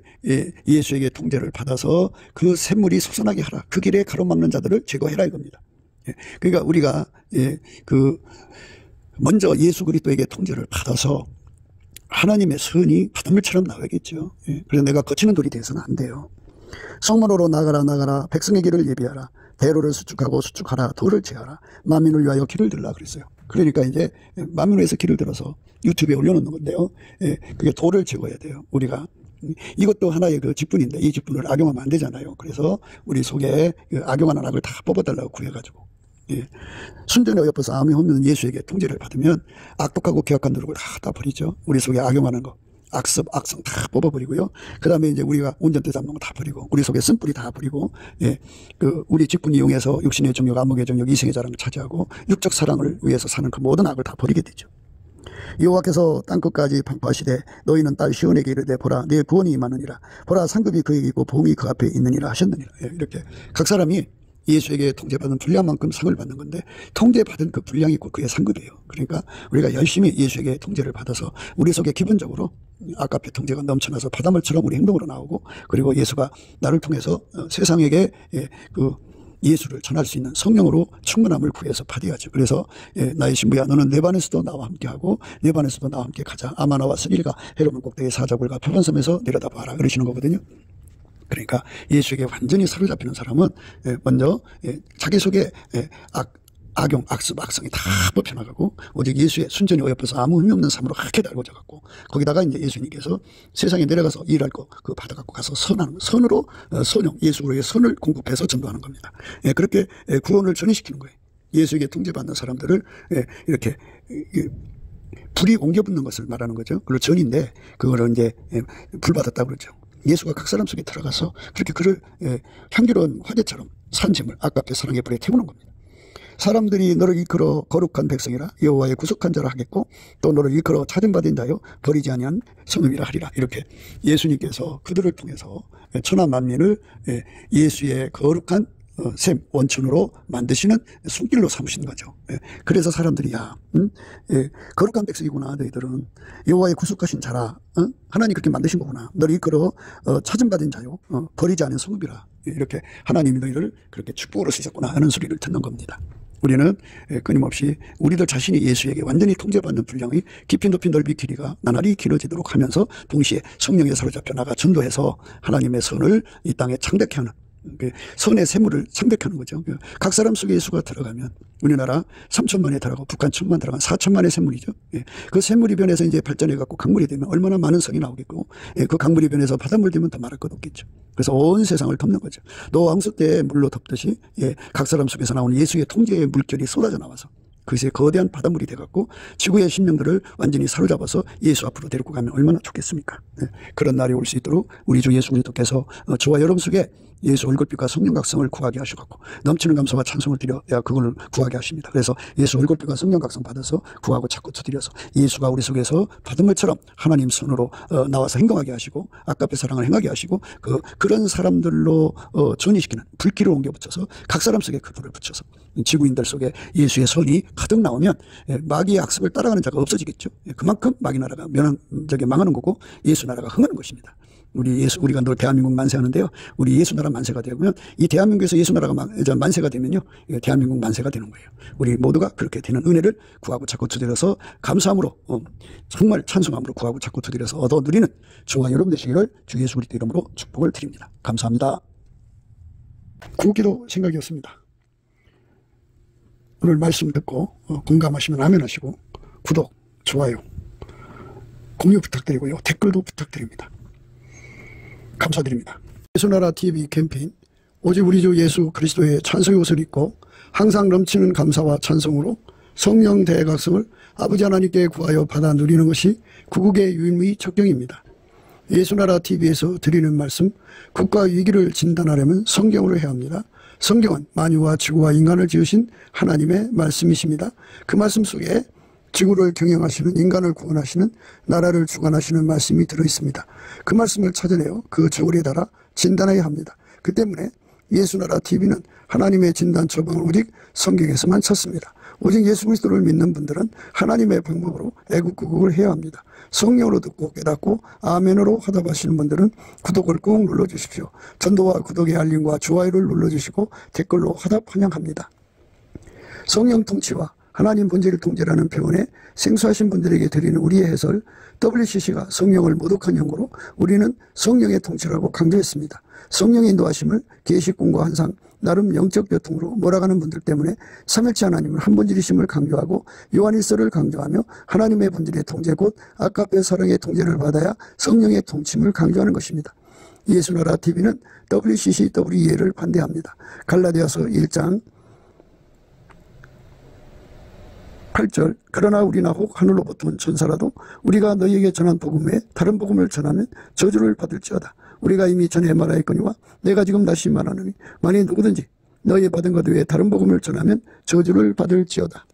예수에게 통제를 받아서 그 샘물이 솟아나게 하라. 그 길에 가로막는 자들을 제거해라 이겁니다. 그러니까 우리가 먼저 예수 그리스도에게 통제를 받아서 하나님의 선이 바닷물처럼 나오겠죠. 그래서 내가 거치는 돌이 돼서는 안 돼요. 성문으로 나가라 백성의 길을 예비하라. 대로를 수축하고 수축하라. 돌을 제하라. 만민을 위하여 길을 들라 그랬어요. 그러니까 이제 만민을 위해서 길을 들어서 유튜브에 올려놓는 건데요. 그게 돌을 제거해야 돼요. 우리가 이것도 하나의 직분인데 이 직분을 악용하면 안 되잖아요. 그래서 우리 속에 악용하는 악을 다 뽑아달라고 구해가지고 순전히 옆에서 아무 없는 예수에게 통제를 받으면 악독하고 계약한 노력을 다 버리죠. 우리 속에 악용하는 거. 악습, 악성 다 뽑아버리고요. 그 다음에 이제 우리가 운전대 잡는 거 다 버리고, 우리 속에 쓴뿌리 다 버리고, 우리 직분 이용해서 육신의 정욕, 안목의 정욕, 이생의 자랑을 차지하고, 육적 사랑을 위해서 사는 그 모든 악을 다 버리게 되죠. 여호와께서 땅끝까지 방파하시되 너희는 딸 시온에게 이르되 보라 내 구원이 임하느니라. 보라 상급이 그에게 있고 보응이 그 앞에 있느니라 하셨느니라. 이렇게 각 사람이 예수에게 통제받은 분량만큼 상을 받는 건데 통제받은 그 분량이 있고 그게 상급이에요. 그러니까 우리가 열심히 예수에게 통제를 받아서 우리 속에 기본적으로 아까페 통제가 넘쳐나서 바닷물처럼 우리 행동으로 나오고, 그리고 예수가 나를 통해서 세상에게 그 예수를 전할 수 있는 성령으로 충만함을 구해서 받아야죠. 그래서 나의 신부야 너는 내 반에서도 나와 함께하고 내 반에서도 나와 함께 가자. 아마나와 스릴과 헤르몬 꼭대기 사자굴과 표본섬에서 내려다봐라 그러시는 거거든요. 그러니까 예수에게 완전히 사로잡히는 사람은 먼저 자기 속에 악용, 악습, 악성이 다 뽑혀나가고 오직 예수의 순전히 어여뻐서 아무 의미 없는 삶으로 그렇게 달궈져 갖고, 거기다가 이제 예수님께서 세상에 내려가서 일할 거 그거 받아갖고 가서 선하는 선으로 선용, 예수의 선을 공급해서 전도하는 겁니다. 그렇게 구원을 전이시키는 거예요. 예수에게 통제받는 사람들을 이렇게 불이 옮겨붙는 것을 말하는 거죠. 그걸 전인데 그거를 이제 불받았다고 그러죠. 예수가 각 사람 속에 들어가서 그렇게 그를 향기로운 화제처럼 산짐을 아깝게 사랑의 불에 태우는 겁니다. 사람들이 너를 일컬어 거룩한 백성이라 여호와의 구속한 자라 하겠고 또 너를 일컬어 찾음받은 자여 버리지 아니한 성읍이라 하리라. 이렇게 예수님께서 그들을 통해서 천하 만민을 예수의 거룩한 셈, 원천으로 만드시는 손길로 삼으시는 거죠. 그래서 사람들이 거룩한 백성이구나 너희들은, 여호와의 구속하신 자라, 하나님 그렇게 만드신 거구나, 너를 이끌어 찾음받은 자요 버리지 않은 성읍이라. 이렇게 하나님이 너희를 그렇게 축복으로 쓰셨구나 하는 소리를 듣는 겁니다. 우리는 끊임없이 우리들 자신이 예수에게 완전히 통제받는 분량이 깊이 높이 넓이 길이가 나날이 길어지도록 하면서 동시에 성령에 사로잡혀 나가 전도해서 하나님의 선을 이 땅에 창대케 하는, 선의 세물을 창백하는 거죠. 각 사람 속에 예수가 들어가면 우리나라 3천만에 들어가고 북한 1,000만 들어간 4천만의 세물이죠. 그 세물이 변해서 이제 발전해 갖고 강물이 되면 얼마나 많은 성이 나오겠고, 그 강물이 변해서 바닷물 되면 더 말할 것 없겠죠. 그래서 온 세상을 덮는 거죠. 노아 홍수 때 물로 덮듯이 각 사람 속에서 나오는 예수의 통제의 물결이 쏟아져 나와서 그것이 거대한 바닷물이 돼갖고 지구의 심령들을 완전히 사로잡아서 예수 앞으로 데리고 가면 얼마나 좋겠습니까? 그런 날이 올 수 있도록 우리 주 예수 그리스도께서 저와 여러분 속에 예수 얼굴빛과 성령 각성을 구하게 하셔갖고 넘치는 감사와 찬송을 드려야 그걸 구하게 하십니다. 그래서 예수 얼굴빛과 성령 각성 받아서 구하고 자꾸 두드려서 예수가 우리 속에서 바닷물처럼 하나님 손으로 나와서 행동하게 하시고 아까의 사랑을 행하게 하시고 그런 사람들로 전이시키는 불길을 옮겨 붙여서 각 사람 속에 그 불을 붙여서 지구인들 속에 예수의 손이 가득 나오면 마귀의 악습을 따라가는 자가 없어지겠죠. 그만큼 마귀 나라가 망하는 거고 예수 나라가 흥하는 것입니다. 우리가 늘 대한민국 만세하는데요. 우리 예수 나라 만세가 되면 이 대한민국에서 예수 나라가 만세가 되면요. 대한민국 만세가 되는 거예요. 우리 모두가 그렇게 되는 은혜를 구하고 자꾸 두드려서 감사함으로 정말 찬송함으로 구하고 자꾸 두드려서 얻어 누리는 저와 여러분 되시기를 주 예수 그리스도 이름으로 축복을 드립니다. 감사합니다. 구기도 생각이었습니다. 오늘 말씀 듣고 공감하시면 아멘 하시고 구독, 좋아요, 공유 부탁드리고요. 댓글도 부탁드립니다. 감사드립니다. 예수나라 TV 캠페인 오직 우리 주 예수 그리스도의 찬송의 옷을 입고 항상 넘치는 감사와 찬송으로 성령 대각성을 아버지 하나님께 구하여 받아 누리는 것이 구국의 유일무이 척경입니다. 예수나라 TV에서 드리는 말씀, 국가 위기를 진단하려면 성경으로 해야 합니다. 성경은 만유와 지구와 인간을 지으신 하나님의 말씀이십니다. 그 말씀 속에 지구를 경영하시는, 인간을 구원하시는, 나라를 주관하시는 말씀이 들어있습니다. 그 말씀을 찾아내어 그 저울에 달아 진단해야 합니다. 그 때문에 예수나라 TV는 하나님의 진단 처방을 오직 성경에서만 찾습니다. 오직 예수 그리스도를 믿는 분들은 하나님의 방법으로 애국구국을 해야 합니다. 성령으로 듣고 깨닫고 아멘으로 화답하시는 분들은 구독을 꼭 눌러주십시오. 전도와 구독의 알림과 좋아요를 눌러주시고 댓글로 화답 환영합니다. 성령 통치와 하나님 본질을 통제라는 표현에 생소하신 분들에게 드리는 우리의 해설, WCC가 성령을 모독한 용어로 우리는 성령의 통치라고 강조했습니다. 성령의 인도하심을 계시꾼과 한상, 나름 영적 교통으로 몰아가는 분들 때문에 삼일체 하나님을 한 본질이심을 강조하고 요한일서를 강조하며 하나님의 본질의 통제 곧 아까페 사랑의 통제를 받아야 성령의 통침을 강조하는 것입니다. 예수나라 TV는 WCC, WEA를 반대합니다. 갈라디아서 1장 8절 그러나 우리나 혹 하늘로부터 온 천사라도 우리가 너희에게 전한 복음 외에 다른 복음을 전하면 저주를 받을지어다. 우리가 이미 전에 말하였거니와 내가 지금 다시 말하노니 만일 누구든지 너희 받은 것 외에 다른 복음을 전하면 저주를 받을지어다.